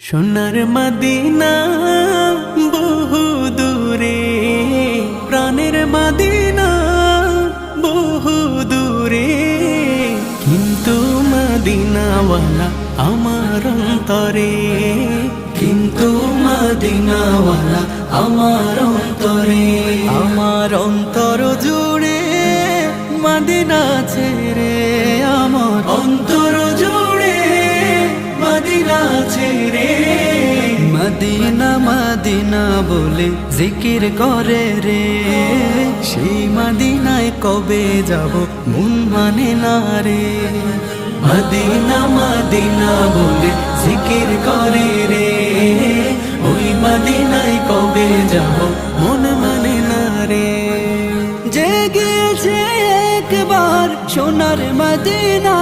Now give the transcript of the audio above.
সোনার মদিনা বহু দূরে, প্রাণের মদিনা বহু দূরে, কিন্তু মদিনাওয়ালা আমার অন্তরে, কিন্তু মদিনাওয়ালা আমার অন্তরে, আমার অন্তর জুড়ে মদিনা ছেড়ে, আমার অন্তর জুড়ে মদিনা ছেড়ে। মদিনা মদিনা বলে জিকির করে রে, সেই মদিনায় কবে যাব মন মানে না রে। মদিনা মদিনা বলে জিকির করে রে, ওই মদিনায় কবে যাব মন মানে না রে। জেগেছে একবার সোনার মদিনা,